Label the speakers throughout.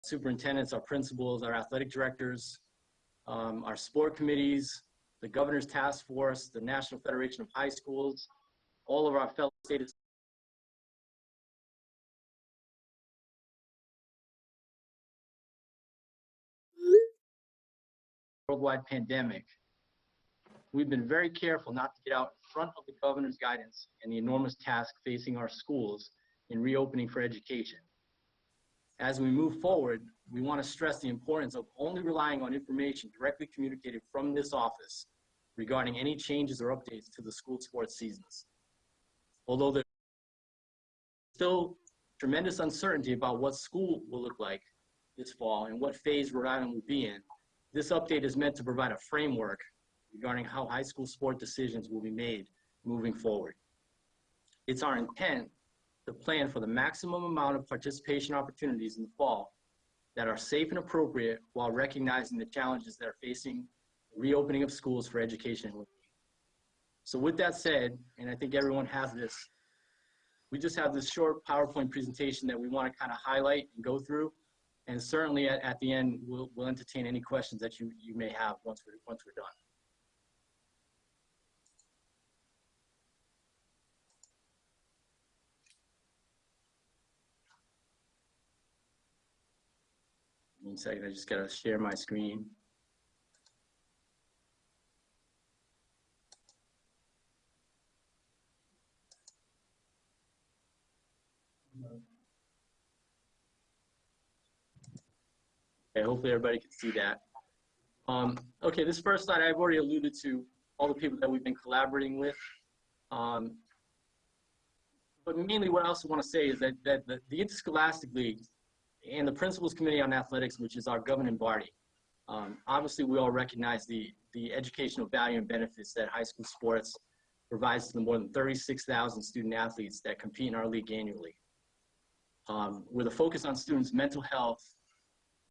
Speaker 1: superintendents, our principals, our athletic directors, our sport committees, the governor's task force, the National Federation of High Schools, all of our fellow state worldwide pandemic. We've been very careful not to get out in front of the governor's guidance and the enormous task facing our schools in reopening for education. As we move forward, we want to stress the importance of only relying on information directly communicated from this office regarding any changes or updates to the school sports seasons. Although there's still tremendous uncertainty about what school will look like this fall and what phase Rhode Island will be in, this update is meant to provide a framework regarding how high school sport decisions will be made moving forward. It's our intent to plan for the maximum amount of participation opportunities in the fall that are safe and appropriate while recognizing the challenges that are facing the reopening of schools for education. So with that said, and I think everyone has this, we just have this short PowerPoint presentation that we want to kind of highlight and go through. And certainly at the end, we'll entertain any questions that you may have once we're done. One second, I just gotta share my screen. Okay, hopefully everybody can see that. Okay, this first slide, I've already alluded to all the people that we've been collaborating with. But mainly what I also want to say is that the Interscholastic League and the Principals Committee on Athletics, which is our governing body, obviously we all recognize the educational value and benefits that high school sports provides to the more than 36,000 student athletes that compete in our league annually. With a focus on students' mental health,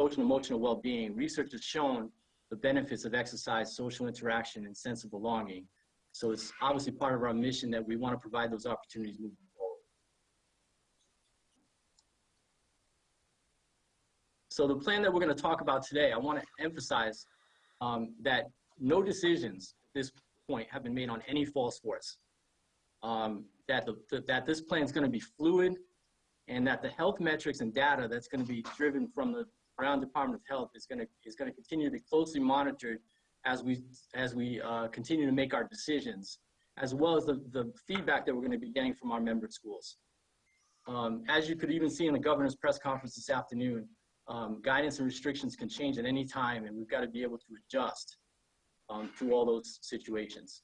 Speaker 1: social and emotional well-being, research has shown the benefits of exercise, social interaction, and sense of belonging. So it's obviously part of our mission that we want to provide those opportunities moving forward. So the plan that we're going to talk about today, I want to emphasize that no decisions at this point have been made on any fall sports. That this plan is going to be fluid, and that the health metrics and data that's going to be driven from the Brown Department of Health is going to continue to be closely monitored as we continue to make our decisions, as well as the feedback that we're going to be getting from our member schools. As you could even see in the governor's press conference this afternoon, guidance and restrictions can change at any time, and we've got to be able to adjust to all those situations.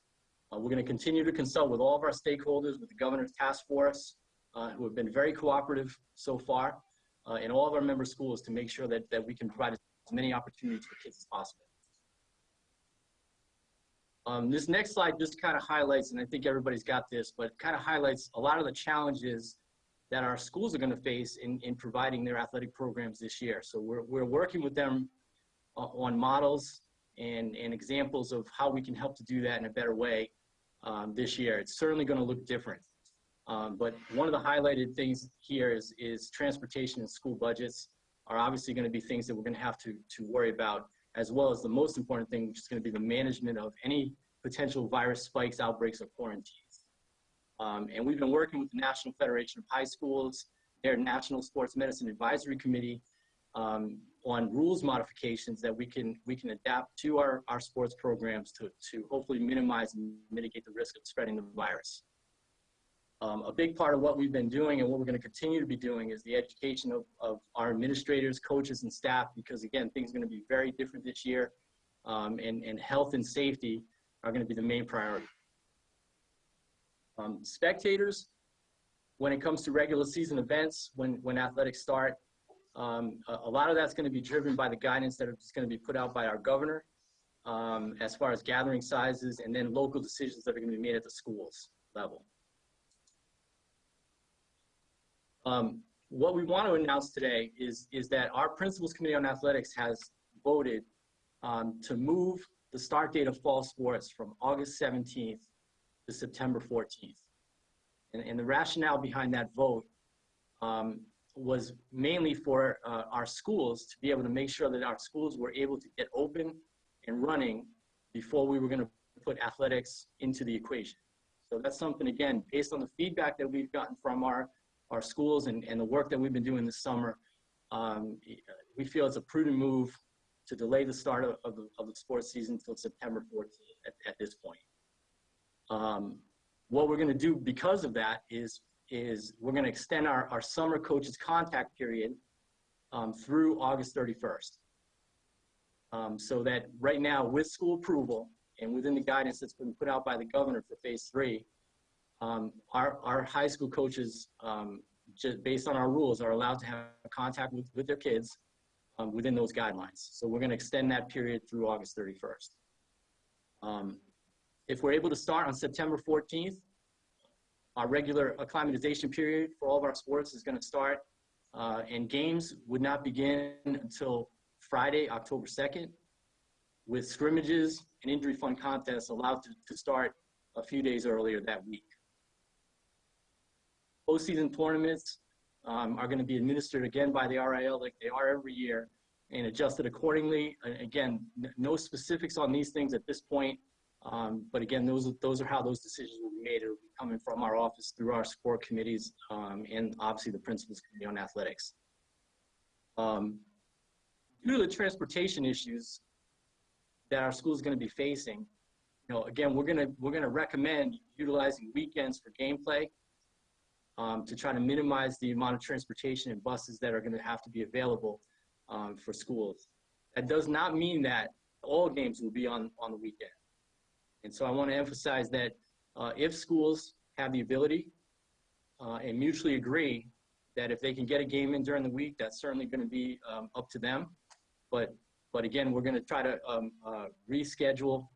Speaker 1: We're going to continue to consult with all of our stakeholders, with the governor's task force, who have been very cooperative so far, in all of our member schools to make sure that we can provide as many opportunities for kids as possible. This next slide just kind of highlights, and I think everybody's got this, but kind of highlights a lot of the challenges that our schools are going to face in providing their athletic programs this year. So we're working with them on models and examples of how we can help to do that in a better way this year. It's certainly going to look different. But one of the highlighted things here is transportation and school budgets are obviously going to be things that we're going to have to worry about, as well as the most important thing, which is going to be the management of any potential virus spikes, outbreaks, or quarantines. And we've been working with the National Federation of High Schools, their National Sports Medicine Advisory Committee, on rules modifications that we can adapt to our sports programs to hopefully minimize and mitigate the risk of spreading the virus. A big part of what we've been doing and what we're going to continue to be doing is the education of our administrators, coaches, and staff, because again, things are going to be very different this year, and health and safety are going to be the main priority. Spectators, when it comes to regular season events, when athletics start, a lot of that's going to be driven by the guidance that is going to be put out by our governor, as far as gathering sizes, and then local decisions that are going to be made at the schools level. What we want to announce today is that our Principals Committee on Athletics has voted to move the start date of fall sports from August 17th to September 14th. And the rationale behind that vote was mainly for our schools to be able to make sure that our schools were able to get open and running before we were going to put athletics into the equation. So that's something, again, based on the feedback that we've gotten from our schools and the work that we've been doing this summer, we feel it's a prudent move to delay the start of the sports season until September 14th at this point. What we're going to do because of that is we're going to extend our summer coaches contact period through August 31st. So that right now, with school approval and within the guidance that's been put out by the governor for phase 3, our high school coaches, just based on our rules, are allowed to have contact with their kids within those guidelines. So we're going to extend that period through August 31st. If we're able to start on September 14th, our regular acclimatization period for all of our sports is going to start, and games would not begin until Friday, October 2nd, with scrimmages and injury fund contests allowed to start a few days earlier that week. Postseason tournaments are going to be administered again by the RIIL like they are every year and adjusted accordingly. Again, no specifics on these things at this point, but again, those are how those decisions will be made. It will be coming from our office through our sport committees and obviously the principals committee on athletics. Due to the transportation issues that our school is going to be facing, again, we're going to recommend utilizing weekends for gameplay to try to minimize the amount of transportation and buses that are going to have to be available for schools. That does not mean that all games will be on the weekend. And so I want to emphasize that if schools have the ability and mutually agree that if they can get a game in during the week, that's certainly going to be up to them. But again, we're going to try to reschedule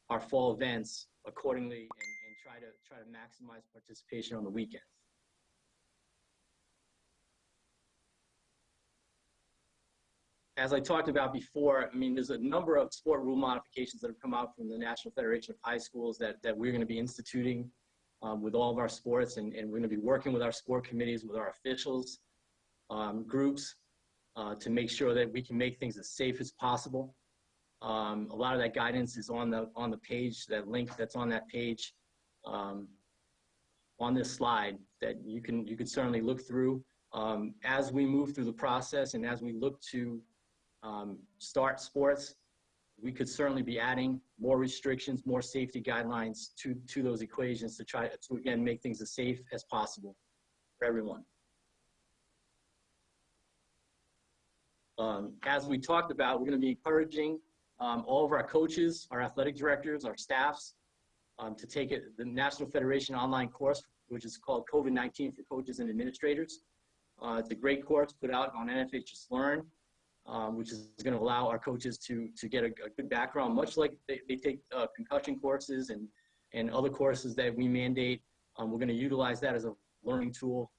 Speaker 1: our fall events accordingly and try to maximize participation on the weekends. As I talked about before, I mean, there's a number of sport rule modifications that have come out from the National Federation of High Schools that we're going to be instituting with all of our sports, and we're going to be working with our sport committees, with our officials, groups, to make sure that we can make things as safe as possible. A lot of that guidance is on the page, that link that's on that page on this slide that you could certainly look through. As we move through the process and as we look to start sports, we could certainly be adding more restrictions, more safety guidelines to those equations to try to, again, make things as safe as possible for everyone. As we talked about, we're going to be encouraging all of our coaches, our athletic directors, our staffs to take the National Federation online course, which is called COVID-19 for Coaches and Administrators. It's a great course put out on NFHS Learn, which is going to allow our coaches to get a good background, much like they take concussion courses and other courses that we mandate. We're going to utilize that as a learning tool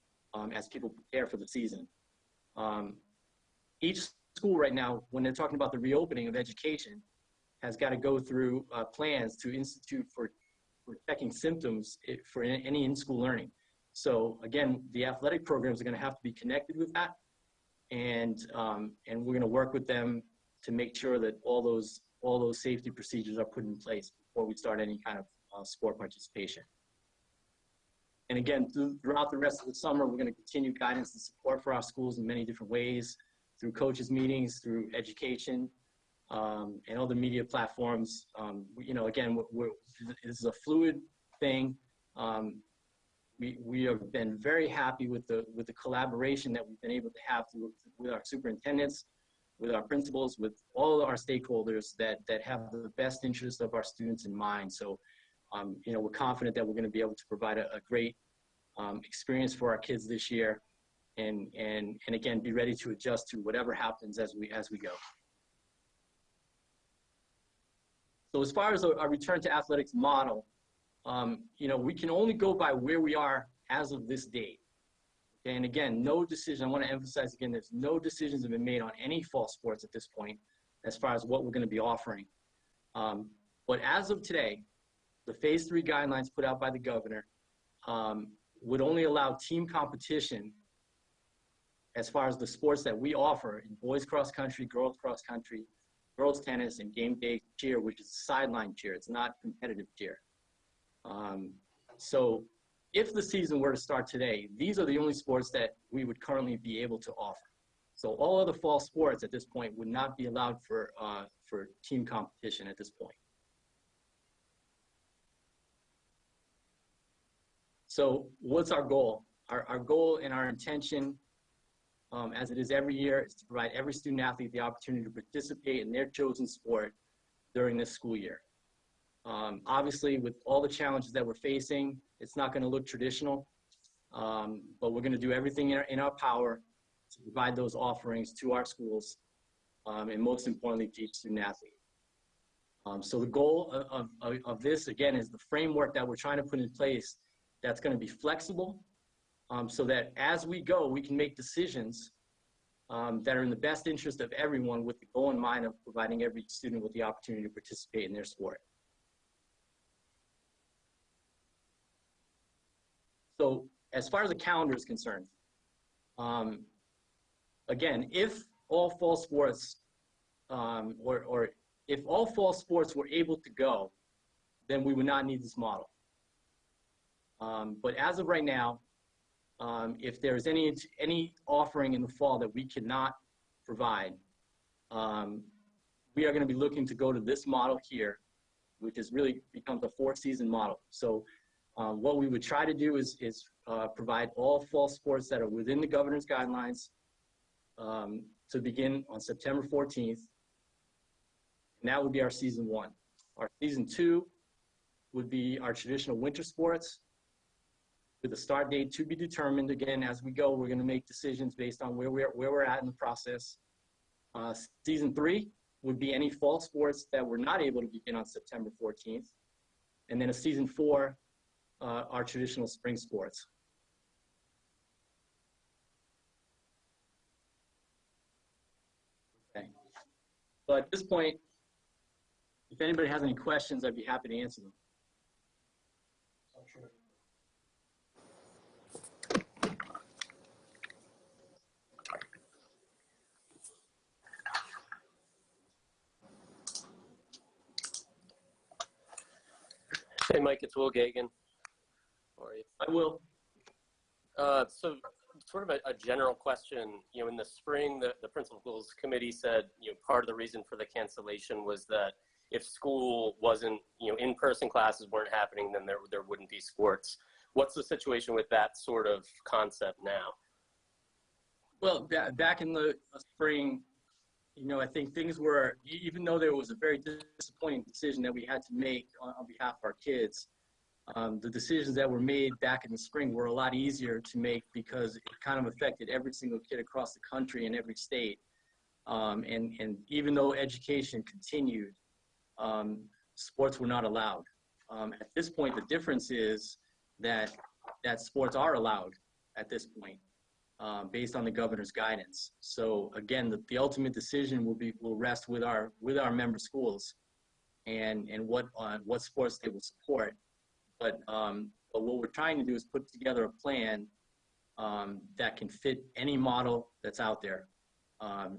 Speaker 1: as people prepare for the season. Each school right now, when they're talking about the reopening of education, has got to go through plans to institute for checking symptoms for any in-school learning. So again, the athletic programs are going to have to be connected with that, and we're going to work with them to make sure that all those safety procedures are put in place before we start any kind of sport participation. And again, throughout the rest of the summer, we're going to continue guidance and support for our schools in many different ways, through coaches meetings, through education, and other media platforms. Again, this is a fluid thing. We have been very happy with the collaboration that we've been able to have with our superintendents, with our principals, with all of our stakeholders that have the best interest of our students in mind. So, we're confident that we're going to be able to provide a great experience for our kids this year, and again, be ready to adjust to whatever happens as we go. So as far as our return to athletics model, we can only go by where we are as of this date. And again, no decision, I want to emphasize again, there's no decisions have been made on any fall sports at this point as far as what we're going to be offering. But as of today, the phase 3 guidelines put out by the governor would only allow team competition as far as the sports that we offer in boys cross country, girls tennis, and game day cheer, which is sideline cheer. It's not competitive cheer. So if the season were to start today, these are the only sports that we would currently be able to offer. So all other fall sports at this point would not be allowed for team competition at this point. So what's our goal? Our goal and our intention, as it is every year, is to provide every student athlete the opportunity to participate in their chosen sport during this school year. Obviously, with all the challenges that we're facing, it's not going to look traditional, but we're going to do everything in our power to provide those offerings to our schools, and most importantly, to each student athlete. So the goal of this, again, is the framework that we're trying to put in place that's going to be flexible, so that as we go, we can make decisions that are in the best interest of everyone, with the goal in mind of providing every student with the opportunity to participate in their sport. So as far as the calendar is concerned, again, if all fall sports, or if all fall sports were able to go, then we would not need this model. But as of right now, if there's any offering in the fall that we cannot provide, we are going to be looking to go to this model here, which is really becomes a 4-season model. So what we would try to do is provide all fall sports that are within the governor's guidelines to begin on September 14th. And that would be our season 1. Our season 2 would be our traditional winter sports, with a start date to be determined. Again, as we go, we're going to make decisions based on where we're at in the process. Season 3 would be any fall sports that we're not able to begin on September 14th. And then a season 4, our traditional spring sports. Okay. So at this point, if anybody has any questions, I'd be happy to answer them.
Speaker 2: Hey, Mike, it's Will Gagan. How are you?
Speaker 1: I will.
Speaker 2: So sort of a general question, in the spring, the principals committee said, part of the reason for the cancellation was that if school wasn't, in-person classes weren't happening, then there wouldn't be sports. What's the situation with that sort of concept now?
Speaker 1: Well, back in the spring, I think things were, even though there was a very disappointing decision that we had to make on behalf of our kids, the decisions that were made back in the spring were a lot easier to make because it kind of affected every single kid across the country and every state. And even though education continued, sports were not allowed. At this point, the difference is that sports are allowed at this point. Based on the governor's guidance. So again, the ultimate decision will rest with our member schools, and what sports they will support. But what we're trying to do is put together a plan that can fit any model that's out there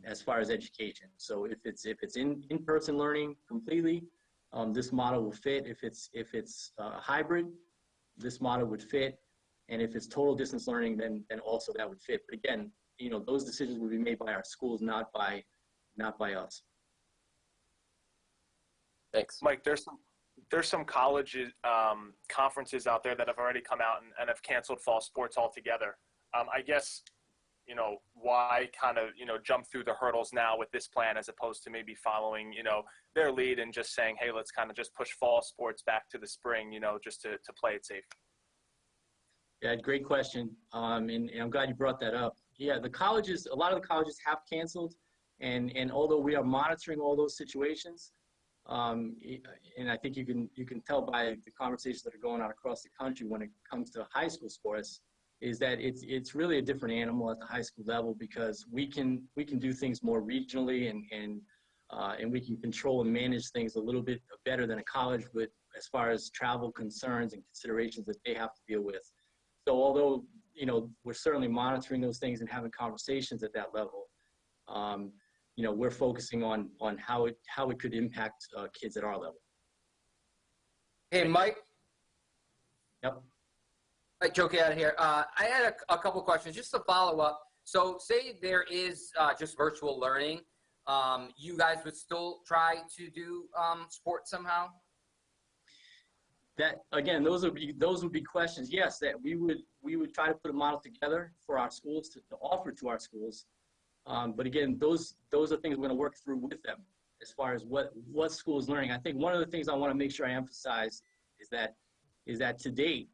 Speaker 1: as far as education. So if it's in-person learning completely, this model will fit. If it's hybrid, this model would fit. And if it's total distance learning, then also that would fit. But again, those decisions would be made by our schools, not by us.
Speaker 2: Thanks,
Speaker 3: Mike. There's some colleges conferences out there that have already come out and have canceled fall sports altogether. I guess why kind of jump through the hurdles now with this plan as opposed to maybe following their lead and just saying, hey, let's kind of just push fall sports back to the spring, just to play it safe.
Speaker 1: Yeah, great question, and I'm glad you brought that up. Yeah, a lot of the colleges have canceled, and although we are monitoring all those situations, and I think you can tell by the conversations that are going on across the country when it comes to high school sports, is that it's really a different animal at the high school level, because we can do things more regionally, and we can control and manage things a little bit better than a college would as far as travel concerns and considerations that they have to deal with. So although we're certainly monitoring those things and having conversations at that level. We're focusing on how it could impact kids at our level.
Speaker 4: Hey, Mike.
Speaker 1: Yep.
Speaker 4: Mike, joke out of here. I had a couple questions just to follow up. So say there is just virtual learning. You guys would still try to do sports somehow?
Speaker 1: That, again, those would be questions. Yes, that we would try to put a model together for our schools to offer to our schools. But again, those are things we're going to work through with them as far as what school is learning. I think one of the things I want to make sure I emphasize is that to date,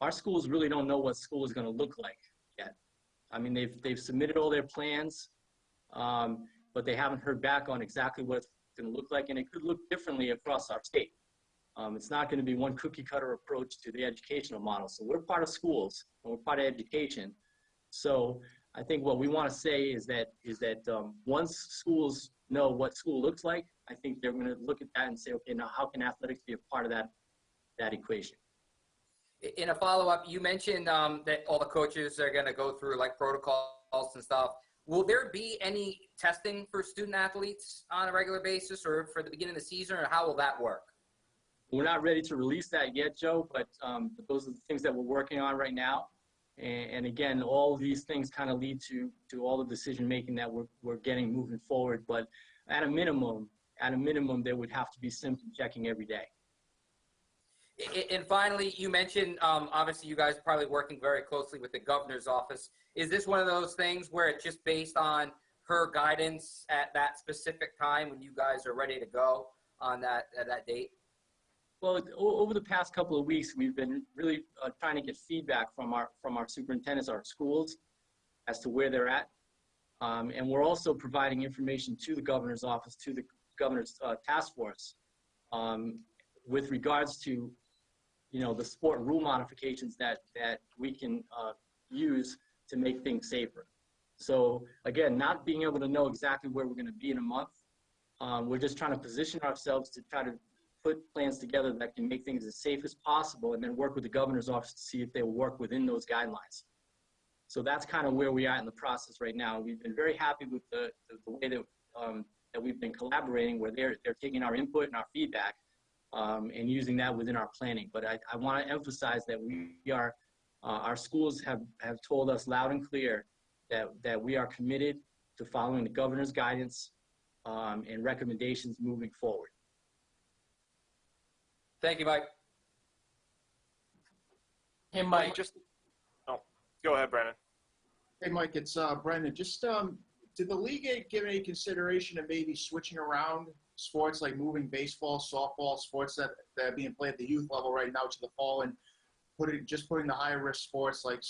Speaker 1: our schools really don't know what school is going to look like yet. I mean, they've submitted all their plans, but they haven't heard back on exactly what it's going to look like, and it could look differently across our state. It's not going to be one cookie cutter approach to the educational model. So we're part of schools and we're part of education. So I think what we want to say is that once schools know what school looks like, I think they're going to look at that and say, okay, now how can athletics be a part of that equation?
Speaker 4: In a follow-up, you mentioned that all the coaches are going to go through like protocols and stuff. Will there be any testing for student athletes on a regular basis or for the beginning of the season, or how will that work?
Speaker 1: We're not ready to release that yet, Joe, but those are the things that we're working on right now. And again, all of these things kind of lead to all the decision making that we're getting moving forward. But at a minimum, there would have to be symptom checking every day.
Speaker 4: And finally, you mentioned, obviously you guys are probably working very closely with the governor's office. Is this one of those things where it's just based on her guidance at that specific time when you guys are ready to go on that date?
Speaker 1: Well, over the past couple of weeks, we've been really trying to get feedback from our superintendents, our schools, as to where they're at. And we're also providing information to the governor's office, to the governor's task force, with regards to, the sport rule modifications that we can use to make things safer. So again, not being able to know exactly where we're going to be in a month, we're just trying to position ourselves to try to put plans together that can make things as safe as possible, and then work with the governor's office to see if they will work within those guidelines. So that's kind of where we are in the process right now. We've been very happy with the way that we've been collaborating, where they're taking our input and our feedback and using that within our planning. But I want to emphasize that our schools have told us loud and clear that we are committed to following the governor's guidance and recommendations moving forward.
Speaker 4: Thank you, Mike.
Speaker 5: Hey, Mike.
Speaker 3: Go ahead, Brandon.
Speaker 5: Hey, Mike, it's Brendan. Just did the league give any consideration of maybe switching around sports, like moving baseball, softball, sports that are being played at the youth level right now to the fall, and putting the higher risk sports like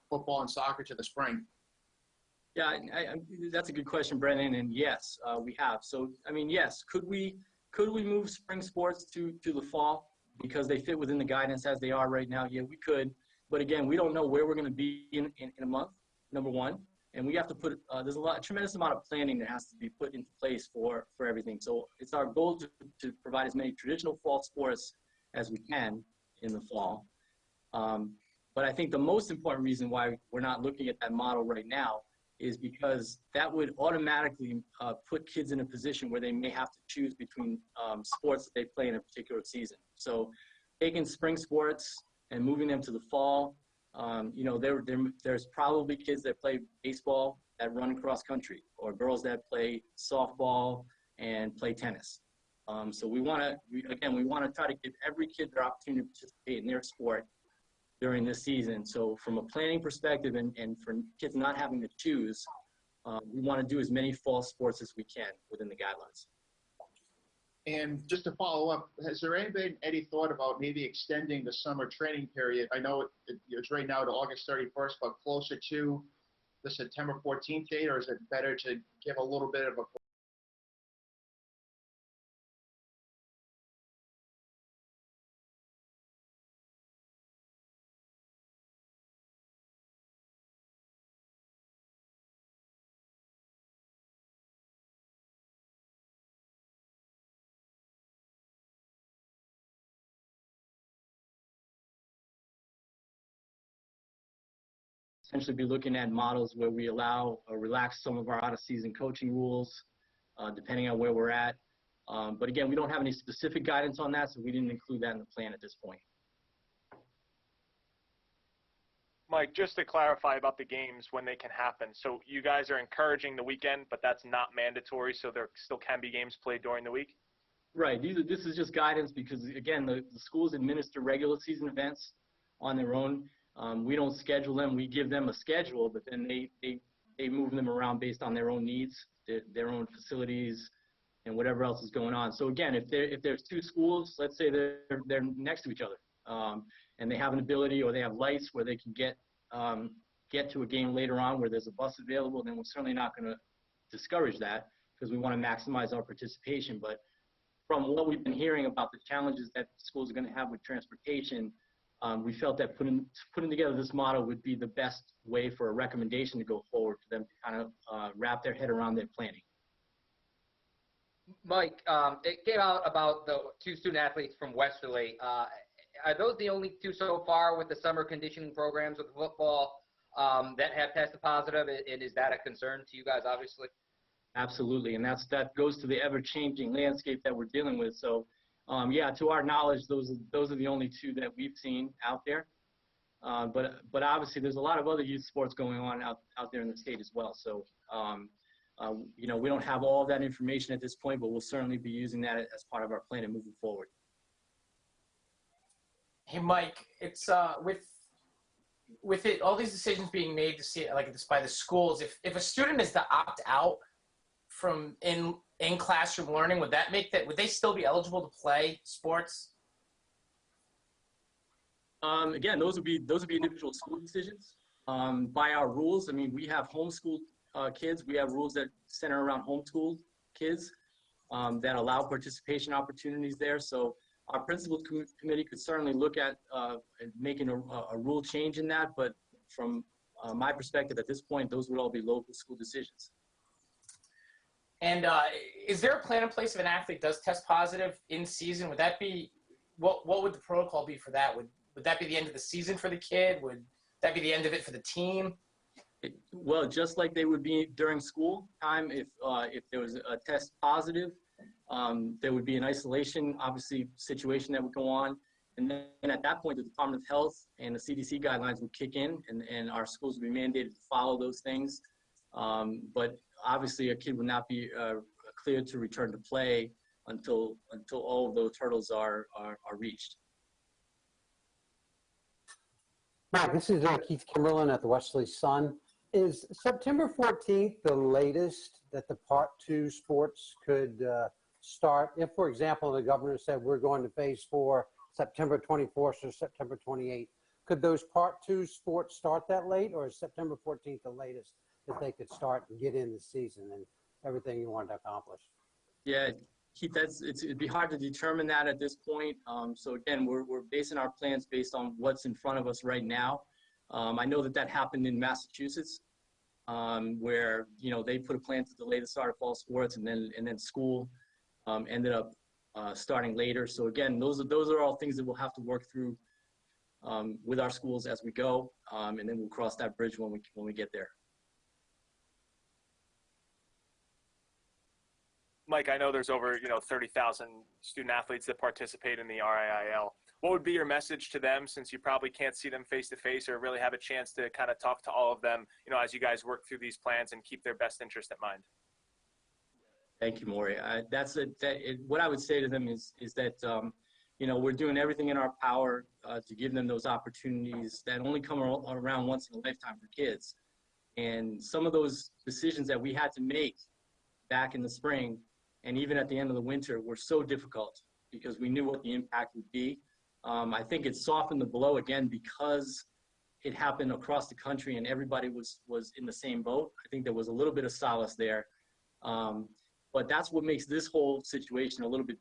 Speaker 5: football and soccer to the spring?
Speaker 1: Yeah, that's a good question, Brendan. And yes, we have. So, I mean, yes, could we move spring sports to the fall because they fit within the guidance as they are right now? Yeah, we could. But again, we don't know where we're going to be in a month, number one. And we have to put, there's a tremendous amount of planning that has to be put into place for everything. So it's our goal to provide as many traditional fall sports as we can in the fall. But I think the most important reason why we're not looking at that model right now is because that would automatically put kids in a position where they may have to choose between sports that they play in a particular season. So taking spring sports and moving them to the fall, there's probably kids that play baseball that run cross country, or girls that play softball and play tennis. So we want to try to give every kid their opportunity to participate in their sport during this season. So from a planning perspective and for kids not having to choose, we want to do as many fall sports as we can within the guidelines.
Speaker 5: And just to follow up, has there been any thought about maybe extending the summer training period? I know it's right now to August 31st, but closer to the September 14th date, or is it better to give a little bit of a
Speaker 1: potentially be looking at models where we allow or relax some of our out-of-season coaching rules, depending on where we're at. But again, we don't have any specific guidance on that, so we didn't include that in the plan at this point.
Speaker 3: Mike, just to clarify about the games when they can happen. So you guys are encouraging the weekend, but that's not mandatory, so there still can be games played during the week?
Speaker 1: Right. This is just guidance because, again, the schools administer regular season events on their own. We don't schedule them. We give them a schedule, but then they move them around based on their own needs, their own facilities, and whatever else is going on. So again, if there's two schools, let's say they're next to each other, and they have an ability or they have lights where they can get to a game later on where there's a bus available, then we're certainly not going to discourage that because we want to maximize our participation. But from what we've been hearing about the challenges that schools are going to have with transportation, we felt that putting together this model would be the best way for a recommendation to go forward for them to kind of wrap their head around their planning.
Speaker 4: Mike, it came out about the two student athletes from Westerly. Are those the only two so far with the summer conditioning programs with football that have tested positive? And is that a concern to you guys, obviously?
Speaker 1: Absolutely, and that goes to the ever-changing landscape that we're dealing with. So, yeah, to our knowledge, those are the only two that we've seen out there. But obviously, there's a lot of other youth sports going on out there in the state as well. So, you know, we don't have all of that information at this point, but we'll certainly be using that as part of our plan and moving forward.
Speaker 6: Hey, Mike, it's with it all these decisions being made to see like this by the schools. If a student is to opt out from in classroom learning, would they still be eligible to play sports?
Speaker 1: Again, those would be individual school decisions. By our rules, I mean, we have homeschooled kids. We have rules that center around homeschooled kids that allow participation opportunities there. So our principal committee could certainly look at making a rule change in that. But from my perspective at this point, those would all be local school decisions.
Speaker 6: And is there a plan in place if an athlete does test positive in season? Would that be what would the protocol be for that? Would that be the end of the season for the kid? Would that be the end of it for the team?
Speaker 1: Well, just like they would be during school time, if there was a test positive, there would be an isolation, obviously, situation that would go on. And then at that point, the Department of Health and the CDC guidelines would kick in, and our schools would be mandated to follow those things. But obviously, a kid would not be cleared to return to play until all of those hurdles are reached.
Speaker 7: Matt, this is Keith Kimberlin at the Westerly Sun. Is September 14th the latest that the Part 2 sports could start? If, for example, the governor said we're going to phase 4 September 24th or September 28th, could those Part 2 sports start that late, or is September 14th the latest that they could start and get in the season and everything you wanted to accomplish?
Speaker 1: Yeah, Keith, it'd be hard to determine that at this point. So again, we're basing our plans based on what's in front of us right now. I know that happened in Massachusetts, where they put a plan to delay the start of fall sports, and then school ended up starting later. So again, those are all things that we'll have to work through with our schools as we go, and then we'll cross that bridge when we get there.
Speaker 3: Mike, I know there's over 30,000 student athletes that participate in the RIIL. What would be your message to them, since you probably can't see them face to face or really have a chance to kind of talk to all of them, as you guys work through these plans and keep their best interest at mind?
Speaker 1: Thank you, Maury. What I would say to them is that we're doing everything in our power to give them those opportunities that only come around once in a lifetime for kids. And some of those decisions that we had to make back in the spring and even at the end of the winter were so difficult because we knew what the impact would be. I think it softened the blow again because it happened across the country and everybody was in the same boat. I think there was a little bit of solace there. But that's what makes this whole situation a little bit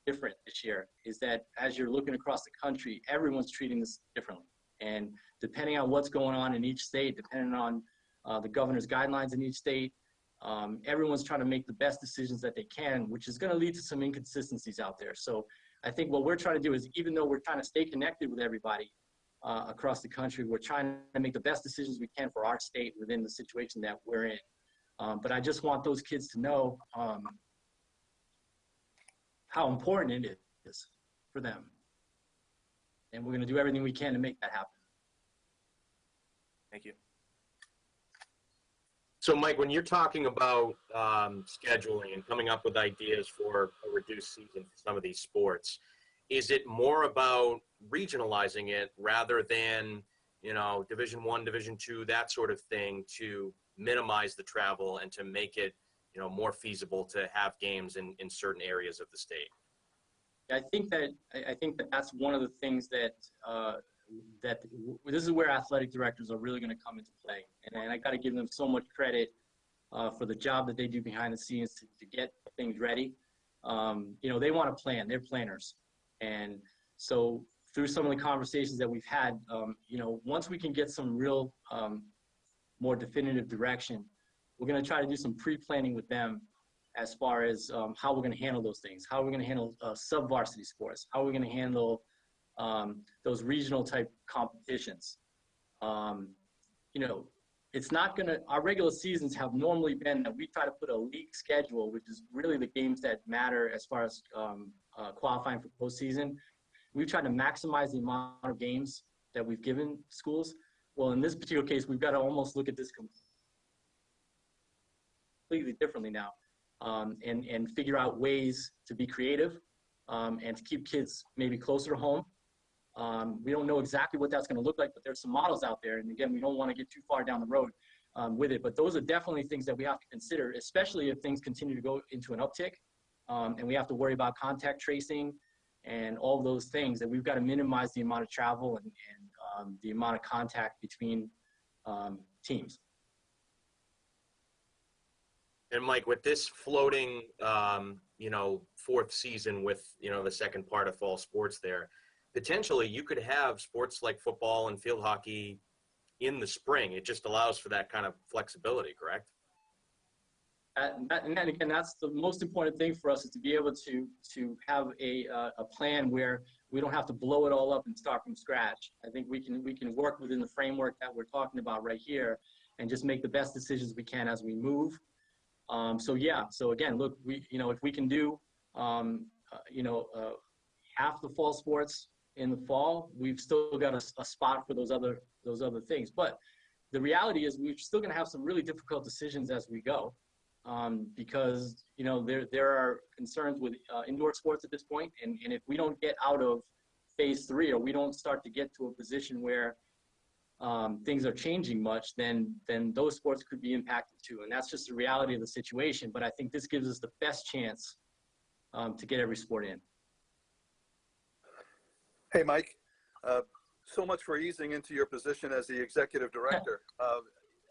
Speaker 1: different this year, is that as you're looking across the country, everyone's treating this differently. And depending on what's going on in each state, depending on the governor's guidelines in each state, everyone's trying to make the best decisions that they can, which is going to lead to some inconsistencies out there. So I think what we're trying to do is, even though we're trying to stay connected with everybody, across the country. We're trying to make the best decisions we can for our state within the situation that we're in. But I just want those kids to know how important it is for them. And we're going to do everything we can to make that happen.
Speaker 3: Thank you.
Speaker 8: So, Mike, when you're talking about scheduling and coming up with ideas for a reduced season for some of these sports, is it more about regionalizing it rather than, Division I, Division II, that sort of thing, to minimize the travel and to make it, more feasible to have games in certain areas of the state?
Speaker 1: I think that that's one of the things that this is where athletic directors are really going to come into play, and I got to give them so much credit for the job that they do behind the scenes to get things ready. They want to plan; they're planners, and so through some of the conversations that we've had, once we can get some real more definitive direction, we're going to try to do some pre-planning with them as far as how we're going to handle those things, how we're going to handle sub-varsity sports, how we're going to handle those regional type competitions. It's not going to, our regular seasons have normally been that we try to put a league schedule, which is really the games that matter as far as qualifying for postseason. We've tried to maximize the amount of games that we've given schools. Well, in this particular case, we've got to almost look at this completely differently now, and figure out ways to be creative and to keep kids maybe closer to home. We don't know exactly what that's going to look like, but there's some models out there. And again, we don't want to get too far down the road with it, but those are definitely things that we have to consider, especially if things continue to go into an uptick, and we have to worry about contact tracing and all those things, that we've got to minimize the amount of travel and the amount of contact between teams.
Speaker 8: And Mike, with this floating, fourth season with, the second part of fall sports there, potentially you could have sports like football and field hockey in the spring. It just allows for that kind of flexibility, correct?
Speaker 1: And again, that's the most important thing for us, is to be able to have a plan where we don't have to blow it all up and start from scratch. I think we can work within the framework that we're talking about right here and just make the best decisions we can as we move. So again, look, if we can do, half the fall sports in the fall, we've still got a spot for those other things. But the reality is we're still going to have some really difficult decisions as we go, because, there are concerns with indoor sports at this point. And if we don't get out of phase 3, or we don't start to get to a position where things are changing much, then those sports could be impacted too. And that's just the reality of the situation. But I think this gives us the best chance to get every sport in.
Speaker 9: Hey, Mike, so much for easing into your position as the executive director.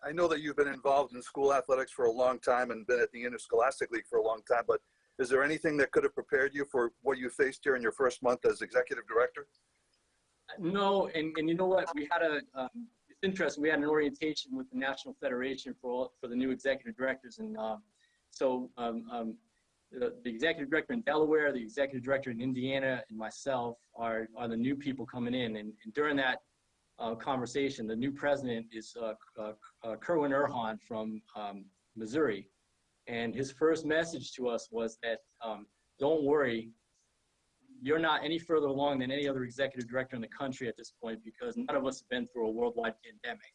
Speaker 9: I know that you've been involved in school athletics for a long time and been at the Interscholastic League for a long time, but is there anything that could have prepared you for what you faced here in your first month as executive director?
Speaker 1: No, and you know what? We had it's interesting. We had an orientation with the National Federation for the new executive directors, and the executive director in Delaware, the executive director in Indiana, and myself are the new people coming in. And during that conversation, the new president is Kerwin Erhan from Missouri, and his first message to us was that don't worry. You're not any further along than any other executive director in the country at this point, because none of us have been through a worldwide pandemic.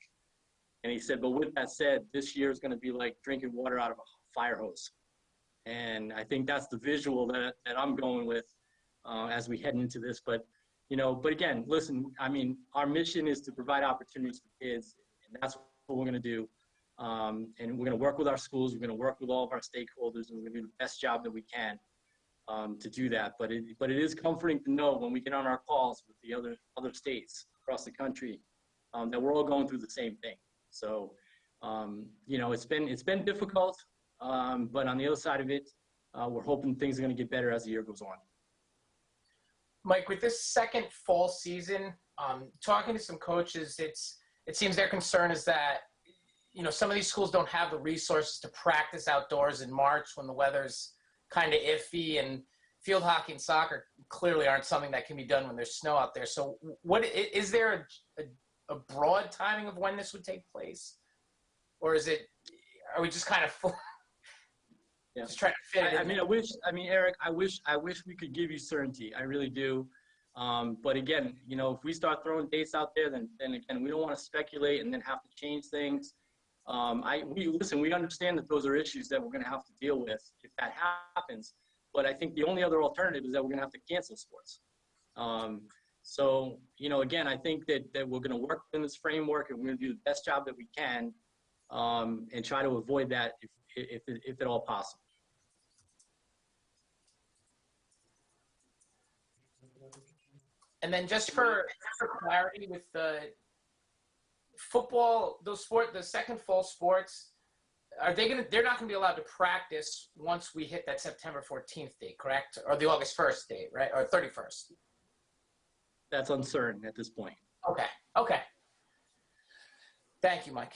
Speaker 1: And he said, but with that said, this year is going to be like drinking water out of a fire hose. And I think that's the visual that I'm going with as we head into this. But again, listen, I mean, our mission is to provide opportunities for kids, and that's what we're going to do. And we're going to work with our schools. We're going to work with all of our stakeholders, and we're going to do the best job that we can to do that. But it is comforting to know when we get on our calls with the other states across the country that we're all going through the same thing. So, it's been difficult, but on the other side of it, we're hoping things are going to get better as the year goes on.
Speaker 6: Mike, with this second fall season, talking to some coaches, it seems their concern is that, some of these schools don't have the resources to practice outdoors in March when the weather's kind of iffy, and field hockey and soccer clearly aren't something that can be done when there's snow out there. So what is there a broad timing of when this would take place? Or are we just kind of just trying to fit it in?
Speaker 1: Eric, I wish we could give you certainty. I really do. But again, if we start throwing dates out there, then again, we don't want to speculate and then have to change things. We understand that those are issues that we're going to have to deal with if that happens. But I think the only other alternative is that we're going to have to cancel sports. Again, I think that we're going to work in this framework and we're going to do the best job that we can and try to avoid that if at all possible.
Speaker 6: And then just for clarity with the football, the second fall sports, they're not gonna be allowed to practice once we hit that September 14th date, correct? Or the August 1st date, right? Or 31st?
Speaker 1: That's uncertain at this point.
Speaker 6: Okay. Thank you, Mike.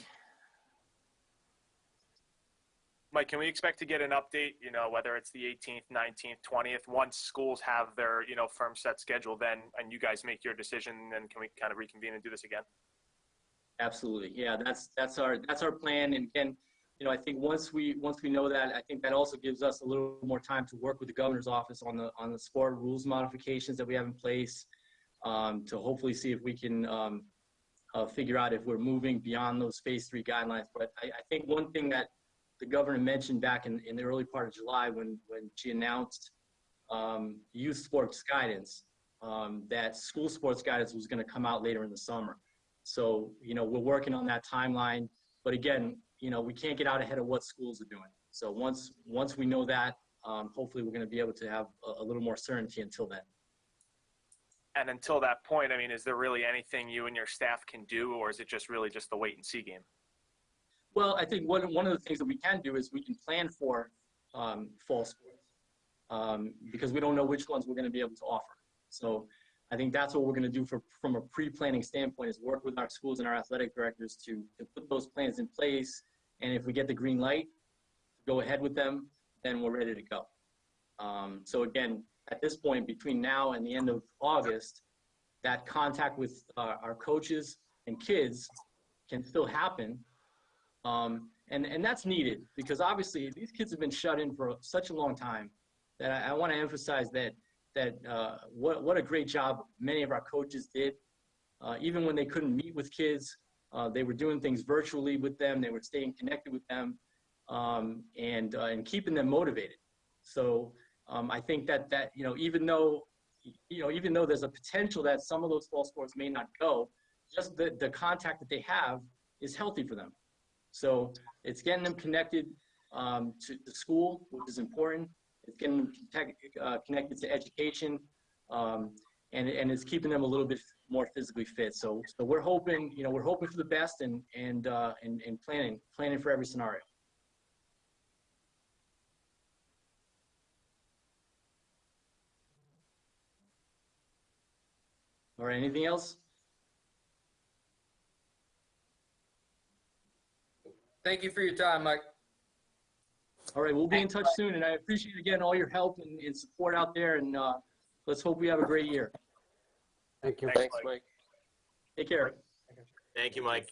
Speaker 3: Mike, can we expect to get an update, whether it's the 18th, 19th, 20th, once schools have their, firm set schedule then, and you guys make your decision, then can we kind of reconvene and do this again?
Speaker 1: Absolutely. Yeah, that's our plan. And again, I think once we know that, I think that also gives us a little more time to work with the governor's office on the sport rules modifications that we have in place, to hopefully see if we can figure out if we're moving beyond those phase 3 guidelines. But I think one thing that the governor mentioned back in the early part of July when she announced youth sports guidance, that school sports guidance was going to come out later in the summer. So, we're working on that timeline. But again, we can't get out ahead of what schools are doing. So once we know that, hopefully we're going to be able to have a little more certainty until then.
Speaker 3: And until that point, is there really anything you and your staff can do, or is it just really just the wait and see game?
Speaker 1: Well, I think one of the things that we can do is we can plan for fall sports because we don't know which ones we're going to be able to offer. So I think that's what we're going to do from a pre-planning standpoint, is work with our schools and our athletic directors to put those plans in place. And if we get the green light, go ahead with them, then we're ready to go. So again, at this point, between now and the end of August, that contact with our coaches and kids can still happen. And that's needed because obviously these kids have been shut in for such a long time that I want to emphasize that what a great job many of our coaches did. Even when they couldn't meet with kids, they were doing things virtually with them. They were staying connected with them and keeping them motivated. So I think that even though there's a potential that some of those fall sports may not go, just the contact that they have is healthy for them. So it's getting them connected to the school, which is important. It's getting them connected to education, and it's keeping them a little bit more physically fit. So we're hoping for the best and planning for every scenario. All right. Anything else?
Speaker 4: Thank you for your time, Mike.
Speaker 1: All right, we'll be in touch soon, and I appreciate, again, all your help and support out there, and let's hope we have a great year.
Speaker 7: Thank you.
Speaker 2: Thanks, Mike.
Speaker 1: Take care.
Speaker 8: Thank you, Mike.